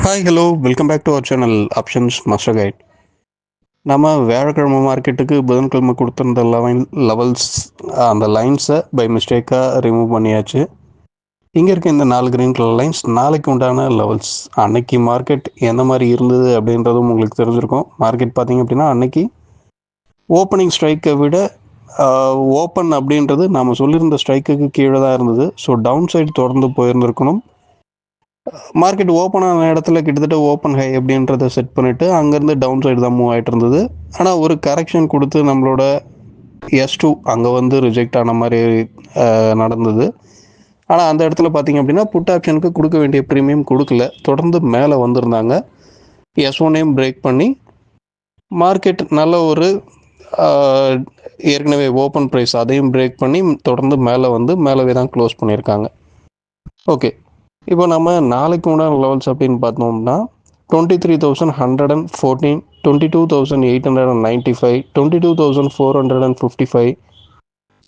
Hi hello welcome back to our channel options master guide. நம்ம வியாழக்கிழமை மார்க்கெட்டுக்கு புதன்கிழமை கொடுத்துருந்த லெவல்ஸ் அந்த லைன்ஸை பை மிஸ்டேக்காக ரிமூவ் பண்ணியாச்சு. இங்கே இருக்க இந்த 4 கிரீன் கலர் லைன்ஸ் நாளைக்கு உண்டான லெவல்ஸ். அன்னைக்கு மார்க்கெட் எந்த மாதிரி இருந்தது அப்படின்றதும் உங்களுக்கு தெரிஞ்சிருக்கும். மார்க்கெட் பார்த்தீங்க அப்படின்னா அன்னைக்கு ஓப்பனிங் ஸ்ட்ரைக்கை விட ஓப்பன் அப்படின்றது நம்ம சொல்லியிருந்த ஸ்ட்ரைக்குக்கு கீழே தான் இருந்தது. ஸோ டவுன் சைடு தொடர்ந்து போயிருந்துருக்கணும். மார்க்கெட் ஓப்பன் ஆன இடத்துல கிட்டத்தட்ட ஓப்பன் ஹை அப்படின்றத செட் பண்ணிவிட்டு அங்கேருந்து டவுன் சைடு தான் மூவ் ஆகிட்டு இருந்தது. ஆனால் ஒரு கரெக்ஷன் கொடுத்து நம்மளோட S2 அங்கே வந்து ரிஜெக்ட் ஆன மாதிரி நடந்தது. ஆனால் அந்த இடத்துல பார்த்தீங்க அப்படின்னா புட் ஆப்ஷனுக்கு கொடுக்க வேண்டிய ப்ரீமியம் கொடுக்கல, தொடர்ந்து மேலே வந்திருந்தாங்க. S1ஐயும் பிரேக் பண்ணி மார்க்கெட் நல்ல ஒரு ஏற்கனவே ஓப்பன் ப்ரைஸ் அதையும் பிரேக் பண்ணி தொடர்ந்து மேலே வந்து மேலவே தான் க்ளோஸ் பண்ணியிருக்காங்க. ஓகே, இப்போ நம்ம நாளைக்கு உண்டான லெவல்ஸ் அப்படின்னு பார்த்தோம்னா 23,114, 22,895, 22,455,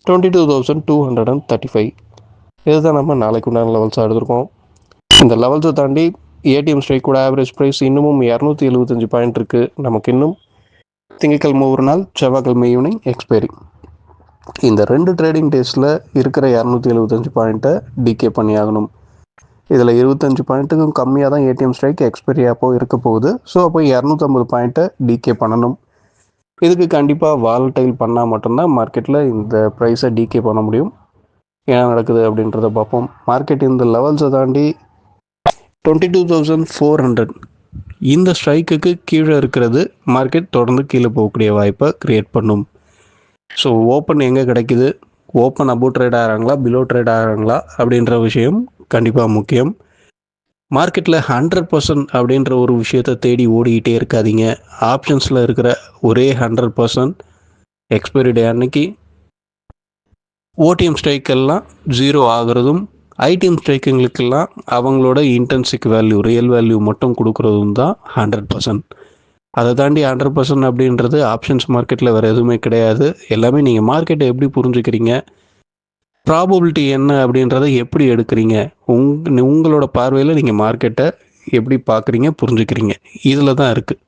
22,235 இதுதான் நம்ம நாளைக்கு உண்டான லெவல்ஸாக எடுத்திருக்கோம். இந்த லெவல்ஸை தாண்டி ஏடிஎம் ஸ்ட்ரைக் கூட ஆவரேஜ் ப்ரைஸ் இன்னமும் 275 பாயிண்ட் இருக்குது. நமக்கு இன்னும் திங்கட்கிழமை ஒரு நாள், செவ்வாய்க்கிழமை ஈவினிங் எக்ஸ்பைரி. இந்த 2 ட்ரேடிங் டேஸில் இருக்கிற 275 பாயிண்ட்டை டிகே பண்ணி ஆகணும். இதில் 25 பாயிண்ட்டுக்கும் கம்மியாக தான் ஏடிஎம் ஸ்ட்ரைக் எக்ஸ்பைரி அப்போ இருக்க போகுது. ஸோ அப்போ 250 பாயிண்ட்டை டிகே பண்ணணும். இதுக்கு கண்டிப்பாக வாலடைல் பண்ணால் மட்டும்தான் மார்க்கெட்டில் இந்த ப்ரைஸை டிகே பண்ண முடியும். என்ன நடக்குது அப்படின்றத பார்ப்போம். மார்க்கெட் இந்த லெவல்ஸை தாண்டி 22,400 இந்த ஸ்ட்ரைக்குக்கு கீழே இருக்கிறது மார்க்கெட் தொடர்ந்து கீழே போகக்கூடிய வாய்ப்பை க்ரியேட் பண்ணும். ஸோ ஓப்பன் எங்கே கிடைக்குது, ஓப்பன் அபோவ் ட்ரேட் ஆகிறாங்களா பிலோ ட்ரேட் ஆகிறாங்களா அப்படின்ற விஷயம் கண்டிப்பாக முக்கியம். மார்க்கெட்டில் 100% அப்படின்ற ஒரு விஷயத்தை தேடி ஓடிக்கிட்டே இருக்காதீங்க. ஆப்ஷன்ஸில் இருக்கிற ஒரே 100% எக்ஸ்பைரி டே அன்னைக்கு ஓடிஎம் ஸ்ட்ரைக்கெல்லாம் 0 ஆகிறதும், ஐடிஎம் ஸ்ட்ரைக்குங்களுக்கெல்லாம் அவங்களோட இன்டென்சிக் வேல்யூ ரியல் வேல்யூ மட்டும் கொடுக்குறதும் தான் 100%. அதை தாண்டி 100% அப்படின்றது ஆப்ஷன்ஸ் மார்க்கெட்டில் வேறு எதுவுமே கிடையாது. எல்லாமே நீங்கள் மார்க்கெட்டை எப்படி புரிஞ்சுக்கிறீங்க, ப்ராபபிலிட்டி என்ன அப்படின்றத எப்படி எடுக்கிறீங்க, உங்களோட பார்வையில் நீங்கள் மார்க்கெட்டை எப்படி பார்க்குறீங்க புரிஞ்சுக்கிறீங்க, இதில் தான் இருக்குது.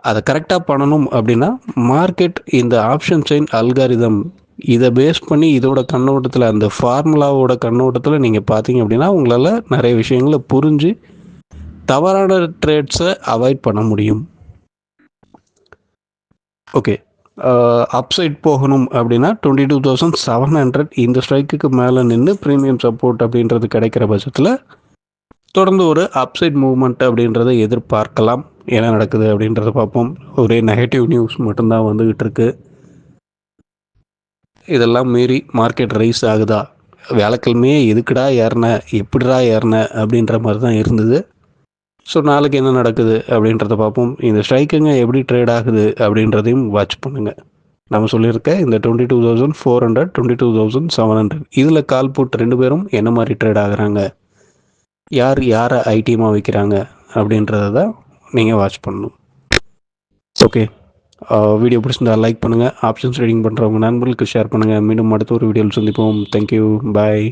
அதை கரெக்டாக பண்ணணும் அப்படின்னா மார்க்கெட் இந்த ஆப்ஷன் செயின் அல்காரிதம் இதை பேஸ் பண்ணி இதோட கண்ணோட்டத்தில், அந்த ஃபார்முலாவோட கண்ணோட்டத்தில் நீங்கள் பார்த்தீங்க அப்படின்னா உங்களால் நிறைய விஷயங்களை புரிஞ்சு தவறான ட்ரேட்ஸை அவாய்ட் பண்ண முடியும். ஓகே, அப்சைட் போகணும் அப்படின்னா 22,700 இந்த ஸ்ட்ரைக்குக்கு மேலே நின்று ப்ரீமியம் சப்போர்ட் அப்படின்றது கிடைக்கிற பட்சத்தில் தொடர்ந்து ஒரு அப்சைட் மூவ்மெண்ட் அப்படின்றத எதிர்பார்க்கலாம். என்ன நடக்குது அப்படின்றத பார்ப்போம். ஒரே நெகட்டிவ் நியூஸ் மட்டும்தான் வந்துக்கிட்டு இருக்கு. இதெல்லாம் மீறி மார்க்கெட் ரைஸ் ஆகுதா, வியாழக்கிழமையே எதுக்குடா ஏறின, எப்படிடா ஏறின அப்படின்ற மாதிரி தான் இருந்தது. ஸோ நாளைக்கு என்ன நடக்குது அப்படின்றத பார்ப்போம். இந்த ஸ்ட்ரைக்குங்க எப்படி ட்ரேட் ஆகுது அப்படின்றதையும் வாட்ச் பண்ணுங்கள். நம்ம சொல்லியிருக்க இந்த 22,400, 22,700 இதில் கால் புட் 2 பேரும் என்ன மாதிரி ட்ரேட் ஆகுறாங்க, யார் யாரை ஐடிஎமாக வைக்கிறாங்க அப்படின்றத தான் நீங்கள் வாட்ச் பண்ணணும். ஓகே, வீடியோ பிடிச்சிருந்தா லைக் பண்ணுங்கள். ஆப்ஷன்ஸ் ட்ரேடிங் பண்ணுறவங்க நண்பர்களுக்கு ஷேர் பண்ணுங்கள். மீண்டும் அடுத்த ஒரு வீடியோவில் சந்திப்போம். தேங்க்யூ, பாய்.